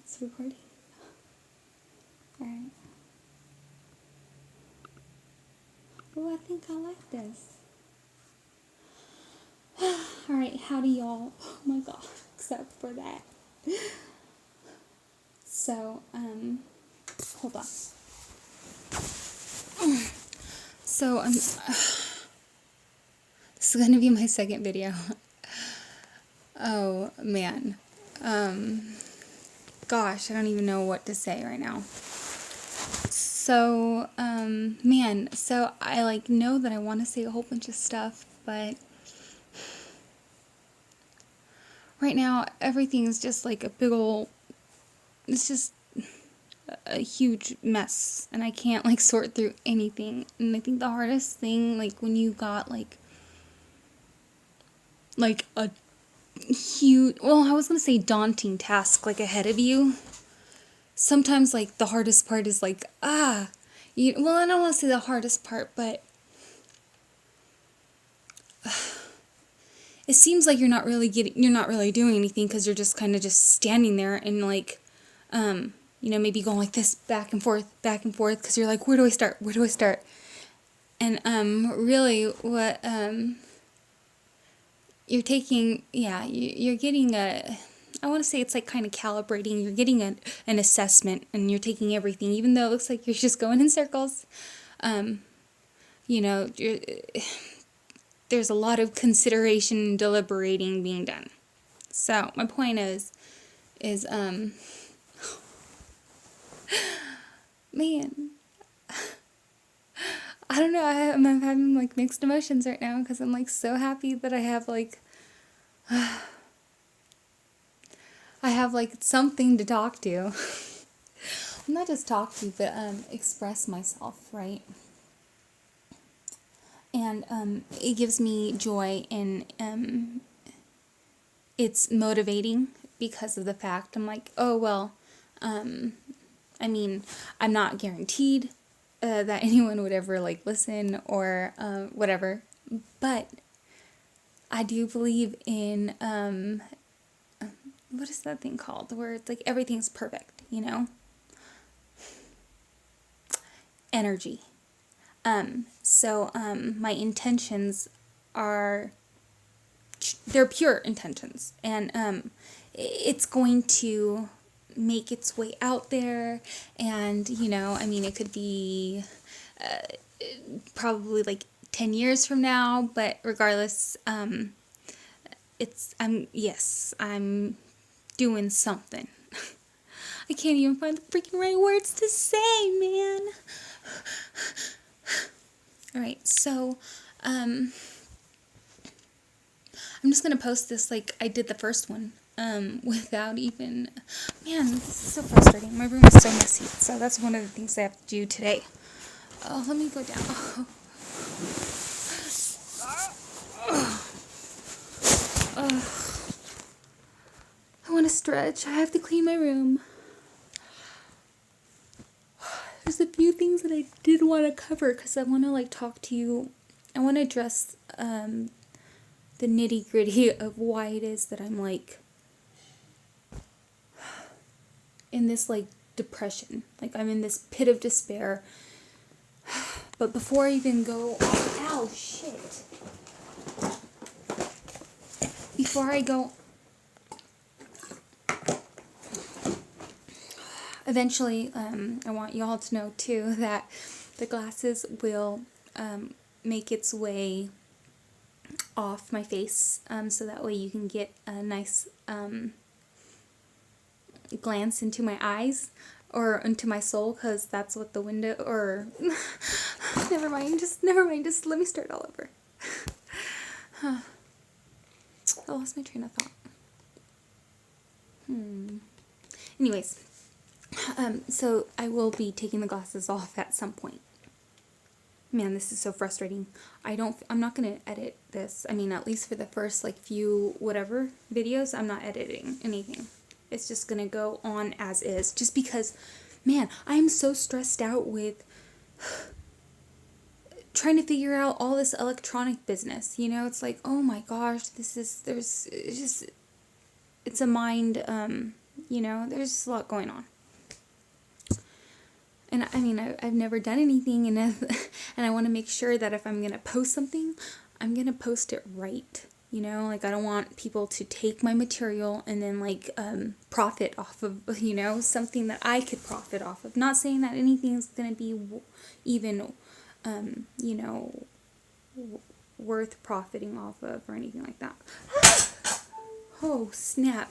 It's recording. Alright. Oh, I think I like this. Alright, howdy y'all. Oh my god, except for that. So, hold on. So, this is gonna be my second video. Oh, man. Gosh, I don't even know what to say right now. So, man, so I know that I want to say a whole bunch of stuff, but right now everything's just like a big ol', it's just a huge mess, and I can't sort through anything. And I think the hardest thing, when you got a huge, well, I was gonna say daunting task ahead of you. Sometimes the hardest part is well, I don't want to say the hardest part, but it seems like you're not really doing anything, because you're just kind of just standing there and maybe going like this back and forth, because you're like, where do I start? And really what you're taking, you're getting I want to say it's kind of calibrating. You're getting an assessment, and you're taking everything, even though it looks like you're just going in circles. There's a lot of consideration and deliberating being done. So my point is man, I don't know, I'm having mixed emotions right now, because I'm so happy that I have I have something to talk to. Not just talk to, but express myself, right? And it gives me joy, and it's motivating, because of the fact I'm oh well, I'm not guaranteed that anyone would ever listen or whatever, but I do believe in what is that thing called, where it's everything's perfect, energy. So my intentions are, they're pure intentions, and it's going to make its way out there, and it could be probably 10 years from now, but regardless, I'm doing something. I can't even find the freaking right words to say, man. Alright, so, I'm just gonna post this like I did the first one, without even, man, this is so frustrating. My room is so messy, so that's one of the things I have to do today. Oh, let me go down. I want to stretch. I have to clean my room. There's a few things that I did want to cover, because I want to talk to you. I want to address the nitty gritty of why it is that I'm in this depression. I'm in this pit of despair. But before I even go, ow, shit. Before I go, eventually, I want y'all to know too that the glasses will make its way off my face, so that way you can get a nice glance into my eyes, or into my soul, because that's what the window, or never mind, just let me start all over. I lost my train of thought. Anyways, so I will be taking the glasses off at some point. Man, this is so frustrating. I'm not gonna edit this. At least for the first few whatever videos, I'm not editing anything. It's just gonna go on as is, just because, man, I'm so stressed out with trying to figure out all this electronic business. It's oh my gosh, it's a mind You know, there's just a lot going on. And I mean, I've never done anything, and and I want to make sure that if I'm going to post something, I'm going to post it right. You know, like I don't want people to take my material and then like profit off of, you know, something that I could profit off of. Not saying that anything's going to be even, you know, worth profiting off of or anything like that. Oh, snap.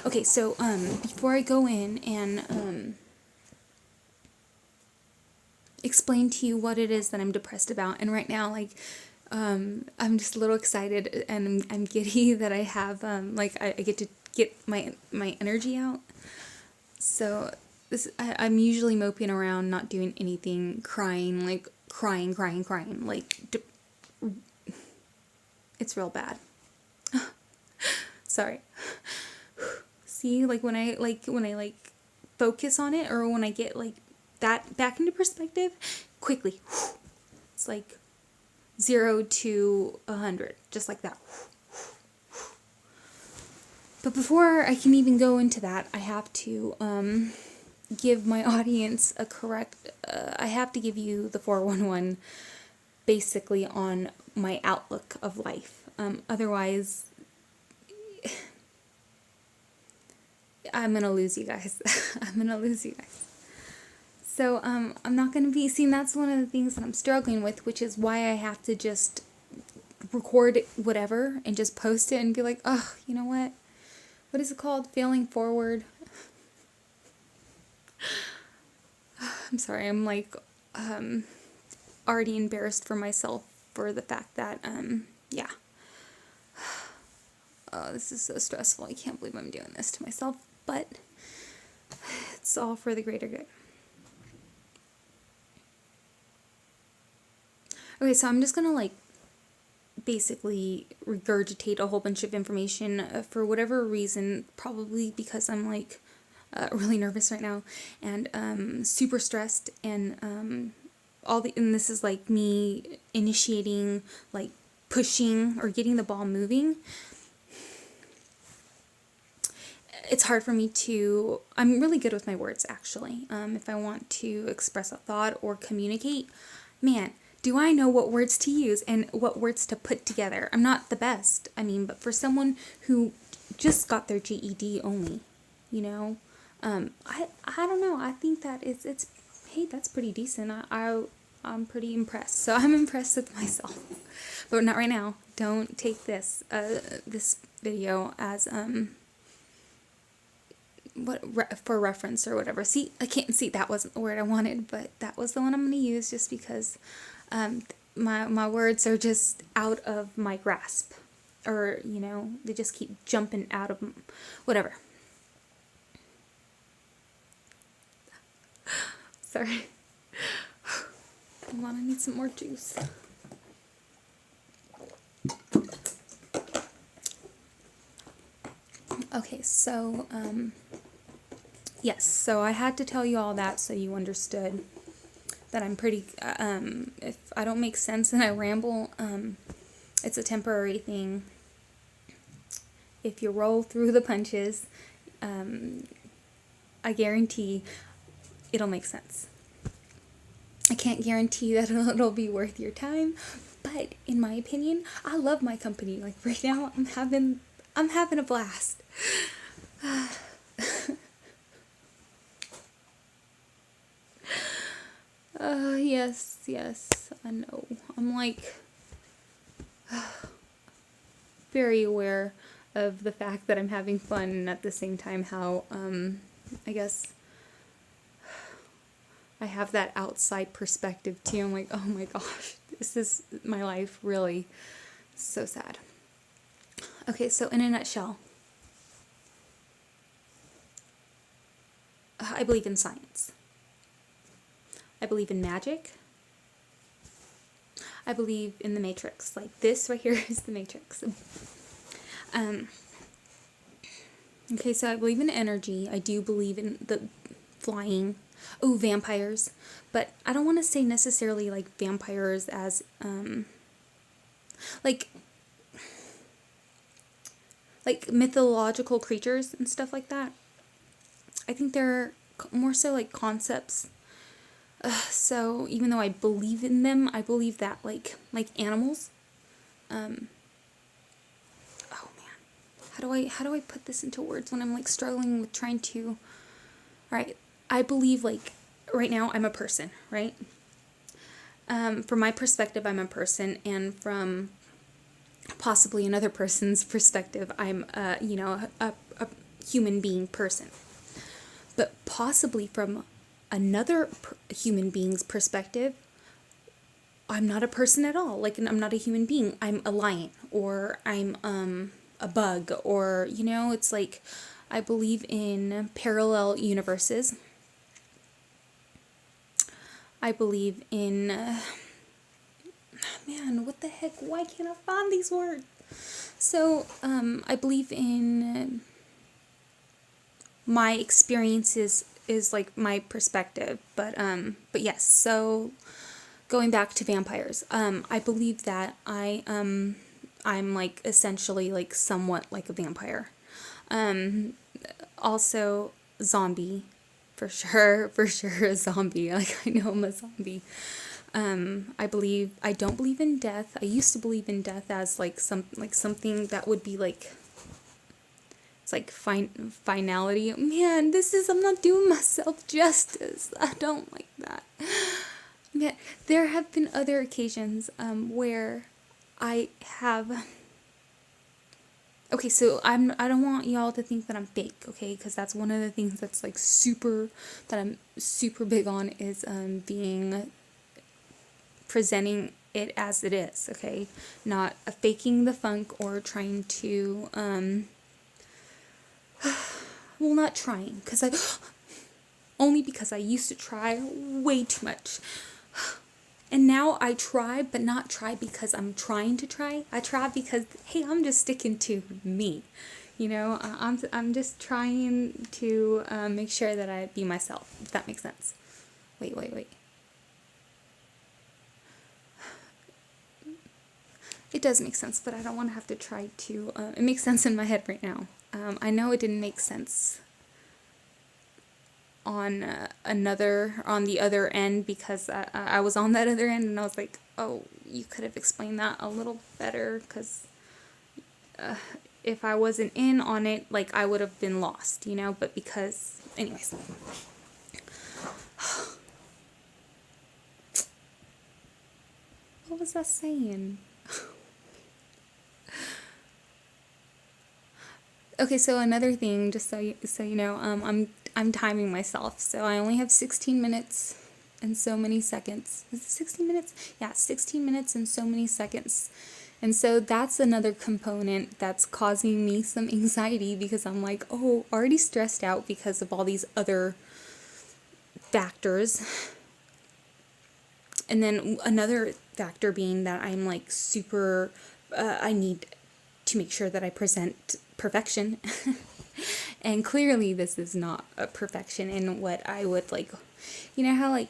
Okay, so before I go in and explain to you what it is that I'm depressed about, and right now, like, I'm just a little excited and I'm giddy that I have like I get to get my energy out. So I'm usually moping around, not doing anything, crying, like crying, like it's real bad. Sorry. See, like when I focus on it, or when I get like that back into perspective quickly, it's like 0 to 100, just like that. But before I can even go into that, I have to give my audience a correct, I have to give you the 411 basically on my outlook of life. Otherwise, I'm going to lose you guys. I'm going to lose you guys. So I'm not going to be, see, that's one of the things that I'm struggling with, which is why I have to just record whatever and just post it and be like, oh, you know what? What is it called? Failing forward. I'm sorry, I'm like already embarrassed for myself for the fact that, yeah. Oh, this is so stressful. I can't believe I'm doing this to myself, but it's all for the greater good. Okay, so I'm just gonna like basically regurgitate a whole bunch of information for whatever reason, probably because I'm like really nervous right now and super stressed, and and this is like me initiating, like pushing or getting the ball moving. It's hard for me to, I'm really good with my words actually. If I want to express a thought or communicate, man, do I know what words to use and what words to put together. I'm not the best, I mean, but for someone who just got their GED only, you know, I don't know, I think that it's hey, that's pretty decent. I'm pretty impressed. So I'm impressed with myself. But not right now. Don't take this this video as for reference or whatever. See, I can't see, that wasn't the word I wanted, but that was the one I'm going to use just because my words are just out of my grasp, or you know, they just keep jumping out of whatever. Sorry. Come on, I need some more juice. Okay, so yes, so I had to tell you all that so you understood that I'm pretty, if I don't make sense and I ramble, it's a temporary thing. If you roll through the punches, I guarantee it'll make sense. I can't guarantee that it'll be worth your time, but in my opinion, I love my company. Like right now, I'm having a blast. Yes, I know. I'm like very aware of the fact that I'm having fun, and at the same time how I guess I have that outside perspective too. I'm like, oh my gosh, this is my life, really so sad. Okay, so in a nutshell, I believe in science. I believe in magic. I believe in the Matrix. Like this right here is the Matrix. Okay, so I believe in energy. I do believe in the flying. Oh, vampires. But I don't want to say necessarily like vampires as like mythological creatures and stuff like that. I think they're more so like concepts. So even though I believe in them, I believe that like animals. Oh man, how do I put this into words when I'm like struggling with trying to? All right, I believe like right now I'm a person, right? From my perspective, I'm a person, and from possibly another person's perspective, I'm a human being person. But possibly from another human being's perspective, I'm not a person at all. Like, I'm not a human being. I'm a lion, or I'm a bug, or it's like I believe in parallel universes. I believe in man, what the heck? Why can't I find these words? So, I believe in my experiences is like my perspective, but yes. So, going back to vampires, I believe that I'm like essentially like somewhat like a vampire. Also, zombie, for sure a zombie. Like, I know I'm a zombie. I don't believe in death. I used to believe in death as like something that would be like, it's like finality. Man, I'm not doing myself justice. I don't like that. Yeah, there have been other occasions where I have. Okay, so I don't want y'all to think that I'm fake, okay? Because that's one of the things that's like that I'm super big on is being presenting it as it is, okay? Not faking the funk or trying to well, not trying, because only because I used to try way too much. And now I try, but not try because I'm trying to try. I try because, hey, I'm just sticking to me. I'm just trying to make sure that I be myself, if that makes sense. Wait. It does make sense, but I don't want to have to try to. It makes sense in my head right now. I know it didn't make sense on the other end, because I was on that other end, and I was like, oh, you could have explained that a little better, because if I wasn't in on it, like, I would have been lost, but because, anyways. What was that saying? Okay, so another thing, just so you know, I'm timing myself, so I only have 16 minutes and so many seconds. Is it 16 minutes? Yeah, 16 minutes and so many seconds. And so that's another component that's causing me some anxiety, because I'm like, oh, already stressed out because of all these other factors. And then another factor being that I'm like super, I need to make sure that I present perfection. And clearly this is not a perfection in what I would like. You know how like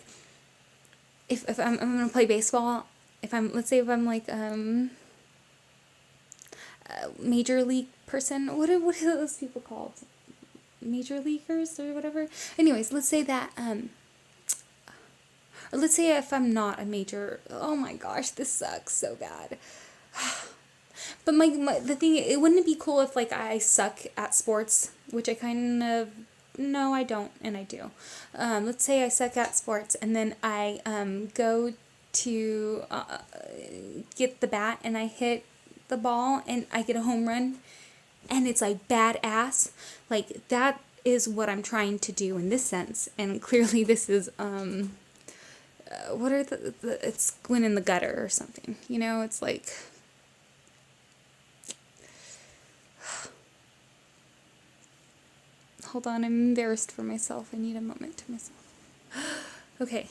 if I'm gonna play baseball, let's say if I'm like a major league person, what are those people called? Major leaguers or whatever. Anyways, let's say that or let's say if I'm not a major, oh my gosh, this sucks so bad. But the thing, it wouldn't it be cool if like I suck at sports, which I kind of, no, I don't, and I do. Let's say I suck at sports, and then I go to get the bat, and I hit the ball, and I get a home run, and it's like badass. Like, that is what I'm trying to do in this sense, and clearly this is what are it's Gwen in the Gutter or something. It's like. Hold on, I'm embarrassed for myself. I need a moment to myself. Okay.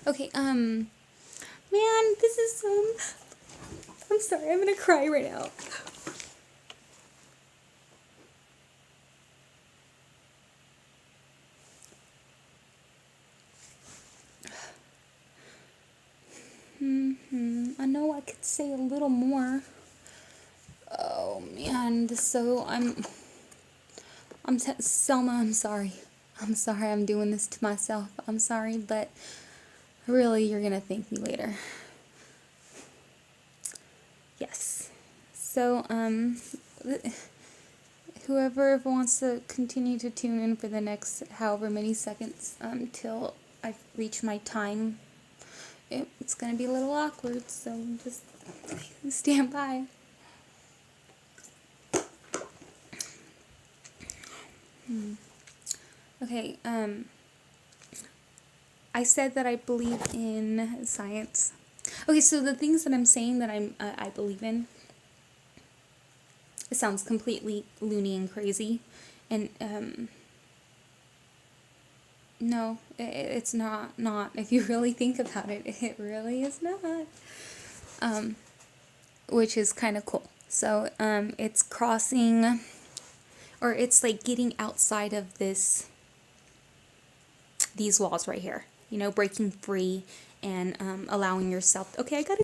Okay, man, this is, I'm sorry, I'm gonna cry right now. I know I could say a little more. Oh man, Selma, I'm sorry. I'm sorry I'm doing this to myself. I'm sorry, but really, you're gonna thank me later. Yes. So, whoever wants to continue to tune in for the next however many seconds, till I reach my time, it's gonna be a little awkward, so just stand by. Okay, I said that I believe in science. Okay, so the things that I'm saying that I believe in, it sounds completely loony and crazy, and no, it's not. If you really think about it, it really is not. Which is kind of cool. So it's crossing, or it's like getting outside of these walls right here. You know, breaking free and allowing yourself. Okay, I gotta